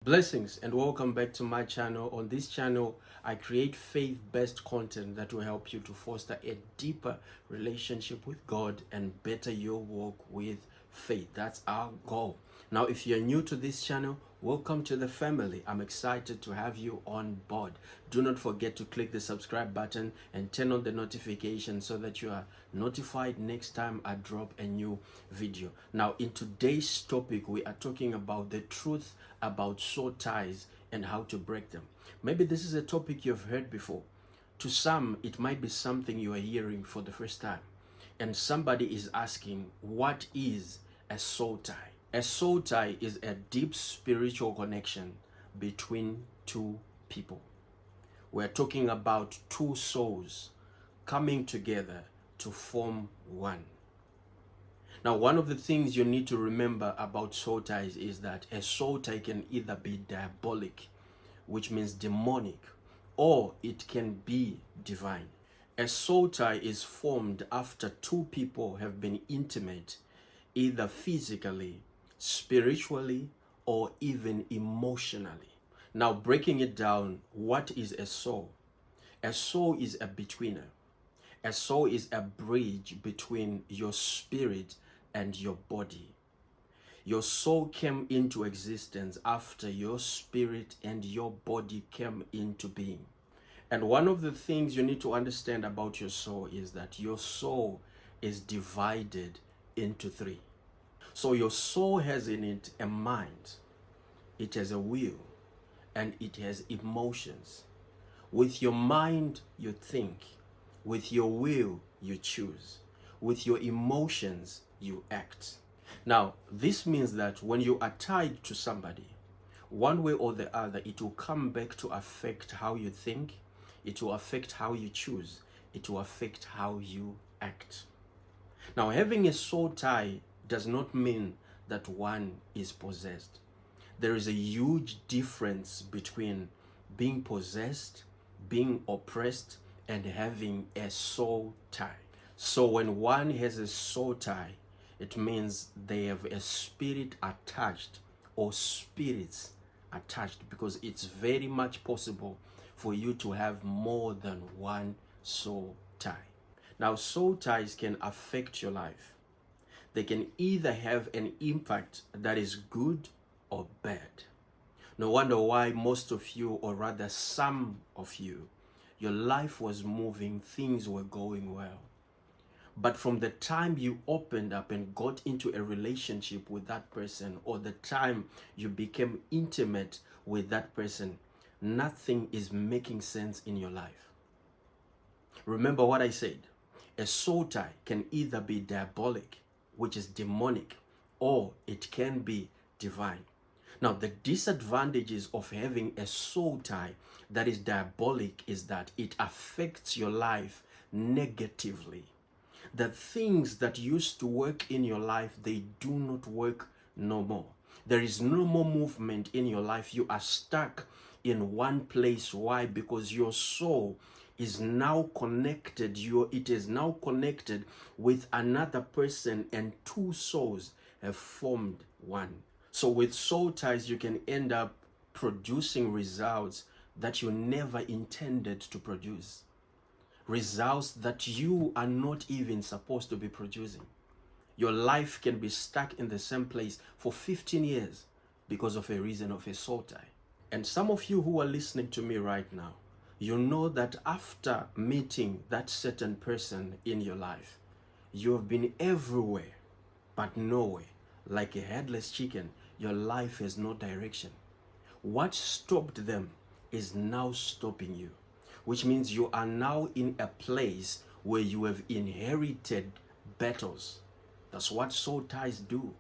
Blessings and welcome back to my channel. On this channel, I create faith-based content that will help you to foster a deeper relationship with God and better your walk with faith. That's our goal. Now, if you're new to this channel, welcome to the family. I'm excited to have you on board. Do not forget to click the subscribe button and turn on the notification so that you are notified next time I drop a new video. Now, in today's topic, we are talking about the truth about soul ties and how to break them. Maybe this is a topic you've heard before. To some, it might be something you are hearing for the first time. And somebody is asking, what is a soul tie? A soul tie is a deep spiritual connection between two people. We're talking about two souls coming together to form one. Now, one of the things you need to remember about soul ties is that a soul tie can either be diabolic, which means demonic, or it can be divine. A soul tie is formed after two people have been intimate, either physically, spiritually, or even emotionally. Now, breaking it down, what is a soul? A soul is a betweener. A soul is a bridge between your spirit and your body. Your soul came into existence after your spirit and your body came into being. And one of the things you need to understand about your soul is that your soul is divided into three. So your soul has in it a mind, it has a will, and it has emotions. With your mind, you think. With your will, you choose. With your emotions, you act. Now, this means that when you are tied to somebody, one way or the other, it will come back to affect how you think, it will affect how you choose, it will affect how you act. Now, having a soul tie does not mean that one is possessed. There is a huge difference between being possessed, being oppressed, and having a soul tie. So when one has a soul tie, it means they have a spirit attached or spirits attached, because it's very much possible for you to have more than one soul tie. Now, soul ties can affect your life. They can either have an impact that is good or bad. No wonder why most of you, or rather some of you, your life was moving, things were going well. But from the time you opened up and got into a relationship with that person, or the time you became intimate with that person, nothing is making sense in your life. Remember what I said. A soul tie can either be diabolic, which is demonic, or it can be divine. Now, the disadvantages of having a soul tie that is diabolic is that it affects your life negatively. The things that used to work in your life, they do not work no more. There is no more movement in your life. You are stuck in one place. Why? Because your soul is now connected. It is now connected with another person, and two souls have formed one. So with soul ties, you can end up producing results that you never intended to produce. Results that you are not even supposed to be producing. Your life can be stuck in the same place for 15 years because of a reason of a soul tie. And some of you who are listening to me right now, you know that after meeting that certain person in your life, you have been everywhere but nowhere. Like a headless chicken, your life has no direction. What stopped them is now stopping you, which means you are now in a place where you have inherited battles. That's what soul ties do.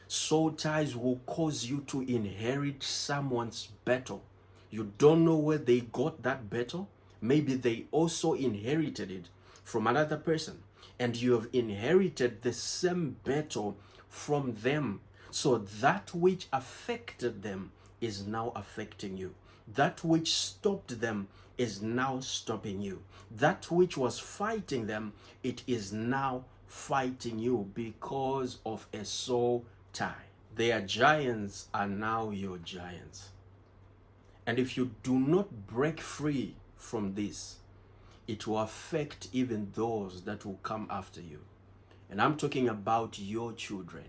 Soul ties will cause you to inherit someone's battle. You don't know where they got that battle. Maybe they also inherited it from another person, and you have inherited the same battle from them. So that which affected them is now affecting you. That which stopped them is now stopping you. That which was fighting them, it is now fighting you because of a soul tie. Their giants are now your giants. And if you do not break free from this, it will affect even those that will come after you. And I'm talking about your children.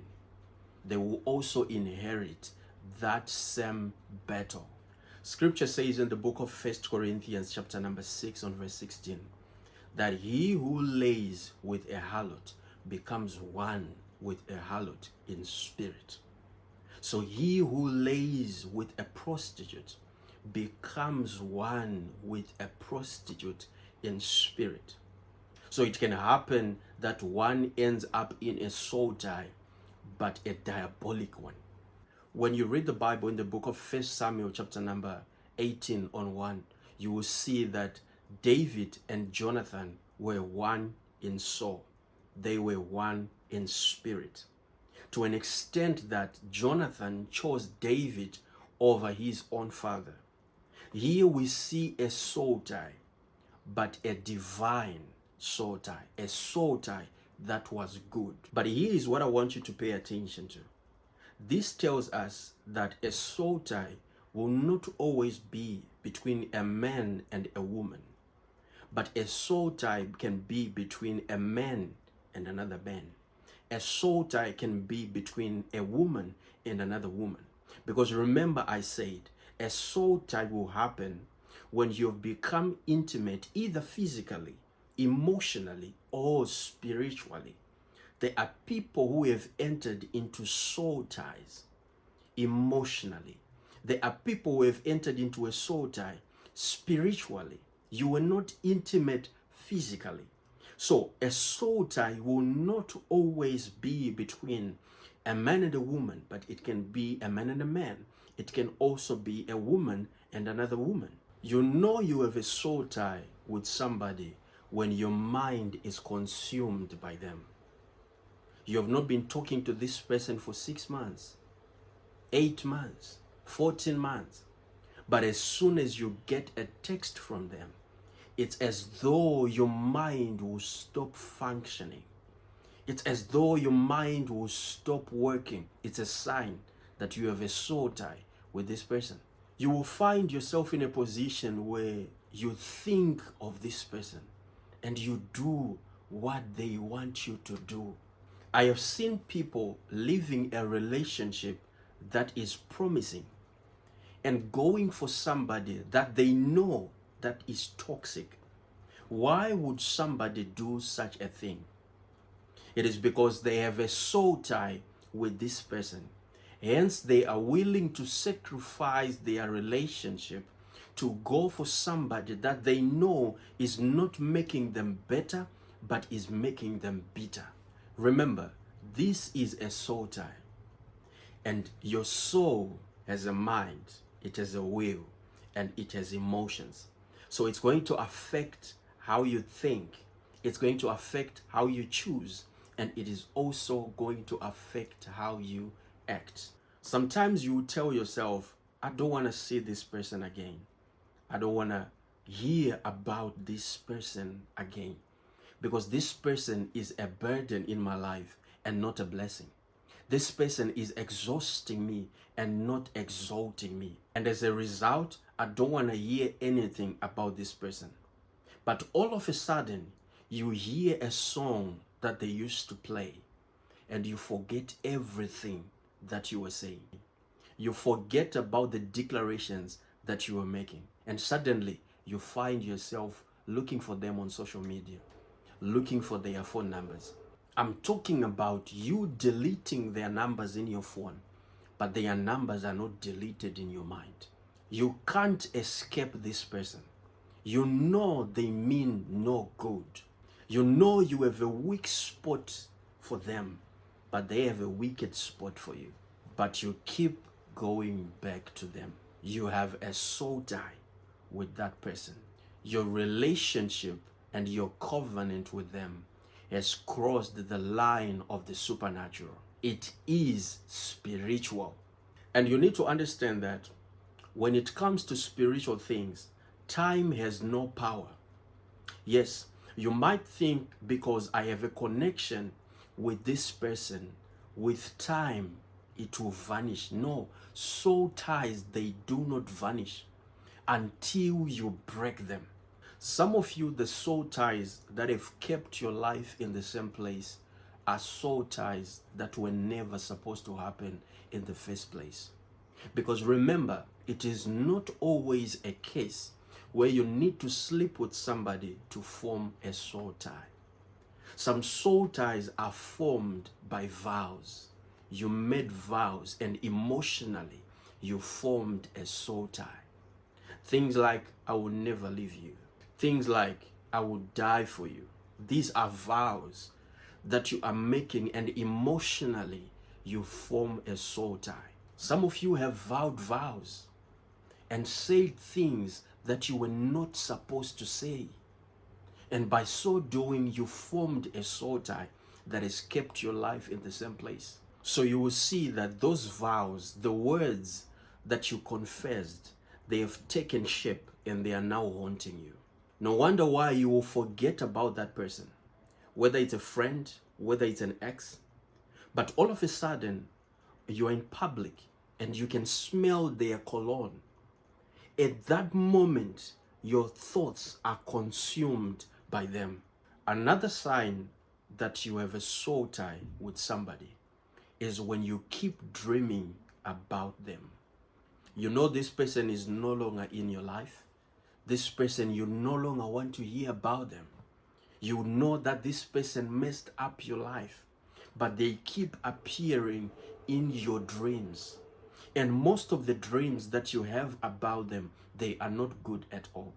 They will also inherit that same battle. Scripture says in the book of 1 Corinthians chapter number 6 on verse 16, that he who lays with a harlot becomes one with a harlot in spirit. So he who lays with a prostitute becomes one with a prostitute in spirit. So it can happen that one ends up in a soul tie, but a diabolic one. When you read the Bible in the book of 1 Samuel chapter number 18 on 1, you will see that David and Jonathan were one in soul. They were one in spirit. To an extent that Jonathan chose David over his own father. Here we see a soul tie, but a divine soul tie. A soul tie that was good. But here is what I want you to pay attention to. This tells us that a soul tie will not always be between a man and a woman, but a soul tie can be between a man and another man. A soul tie can be between a woman and another woman. Because remember I said, a soul tie will happen when you've become intimate either physically, emotionally, or spiritually. There are people who have entered into soul ties emotionally. There are people who have entered into a soul tie spiritually. You were not intimate physically. So a soul tie will not always be between a man and a woman, but it can be a man and a man. It can also be a woman and another woman. You know you have a soul tie with somebody when your mind is consumed by them. You have not been talking to this person for 6 months, 8 months, 14 months. But as soon as you get a text from them, it's as though your mind will stop functioning. It's as though your mind will stop working. It's a sign that you have a soul tie with this person. You will find yourself in a position where you think of this person and you do what they want you to do. I have seen people living a relationship that is promising and going for somebody that they know that is toxic. Why would somebody do such a thing? It is because they have a soul tie with this person. Hence, they are willing to sacrifice their relationship to go for somebody that they know is not making them better, but is making them bitter. Remember, this is a soul tie. And your soul has a mind, it has a will, and it has emotions. So it's going to affect how you think. It's going to affect how you choose. And it is also going to affect how you act. Sometimes you tell yourself, I don't want to see this person again. I don't want to hear about this person again. Because this person is a burden in my life and not a blessing. This person is exhausting me and not exalting me. And as a result, I don't want to hear anything about this person. But all of a sudden, you hear a song that they used to play and you forget everything that you were saying. You forget about the declarations that you were making. And suddenly, you find yourself looking for them on social media, looking for their phone numbers. I'm talking about you deleting their numbers in your phone, but their numbers are not deleted in your mind. You can't escape this person. You know they mean no good. You know you have a weak spot for them, but they have a wicked spot for you. But you keep going back to them. You have a soul tie with that person. Your relationship and your covenant with them has crossed the line of the supernatural. It is spiritual. And you need to understand that when it comes to spiritual things, time has no power. Yes, you might think because I have a connection with this person, with time, it will vanish. No, soul ties, they do not vanish until you break them. Some of you, the soul ties that have kept your life in the same place are soul ties that were never supposed to happen in the first place. Because remember, it is not always a case where you need to sleep with somebody to form a soul tie. Some soul ties are formed by vows. You made vows and emotionally you formed a soul tie. Things like, I will never leave you. Things like, I will die for you. These are vows that you are making, and emotionally you form a soul tie. Some of you have vowed vows and said things that you were not supposed to say. And by so doing, you formed a soul tie that has kept your life in the same place. So you will see that those vows, the words that you confessed, they have taken shape and they are now haunting you. No wonder why you will forget about that person, whether it's a friend, whether it's an ex. But all of a sudden, you're in public and you can smell their cologne. At that moment, your thoughts are consumed by them. Another sign that you have a soul tie with somebody is when you keep dreaming about them. You know this person is no longer in your life. This person, you no longer want to hear about them. You know that this person messed up your life, but they keep appearing in your dreams. And most of the dreams that you have about them, they are not good at all.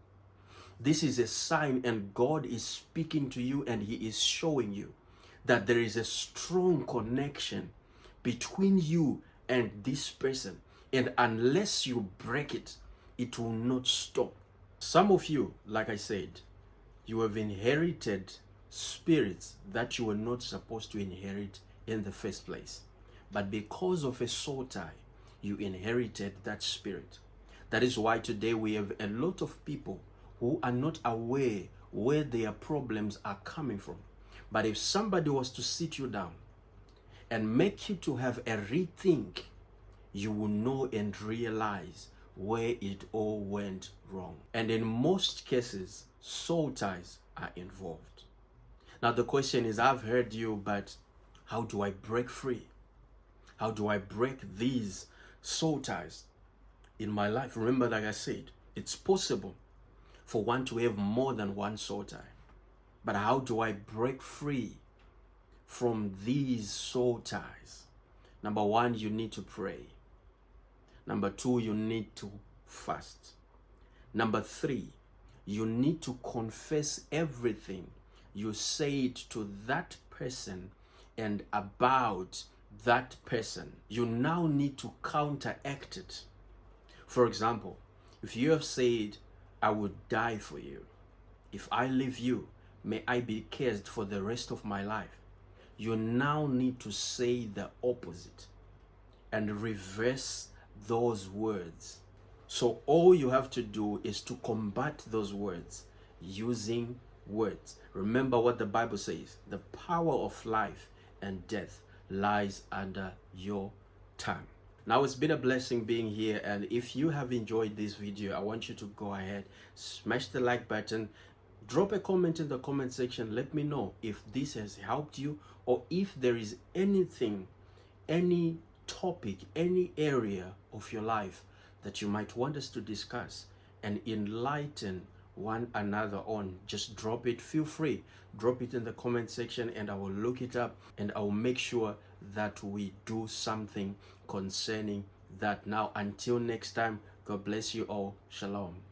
This is a sign, and God is speaking to you and He is showing you that there is a strong connection between you and this person. And unless you break it, it will not stop. Some of you, like I said, you have inherited spirits that you were not supposed to inherit in the first place. But because of a soul tie, you inherited that spirit. That is why today we have a lot of people who are not aware where their problems are coming from. But if somebody was to sit you down and make you to have a rethink, you will know and realize where it all went wrong. And in most cases, soul ties are involved. Now the question is, I've heard you, but how do I break free? How do I break these soul ties in my life? Remember, like I said, it's possible for one to have more than one soul tie. But how do I break free from these soul ties? Number one, you need to pray. Number two, you need to fast. Number three, you need to confess everything you said to that person and about that person. You now need to counteract it. For example, if you have said, I would die for you. If I leave you, may I be cursed for the rest of my life. You now need to say the opposite and reverse those words. So all you have to do is to combat those words using words. Remember what the Bible says: the power of life and death lies under your tongue. Now, it's been a blessing being here, and if you have enjoyed this video, I want you to go ahead, smash the like button, drop a comment in the comment section. Let me know if this has helped you, or if there is anything, any topic, any area of your life that you might want us to discuss and enlighten one another on. Just drop it. Feel free, drop it in the comment section, and I will look it up and I will make sure that we do something concerning that. Now, until next time, God bless you all. Shalom.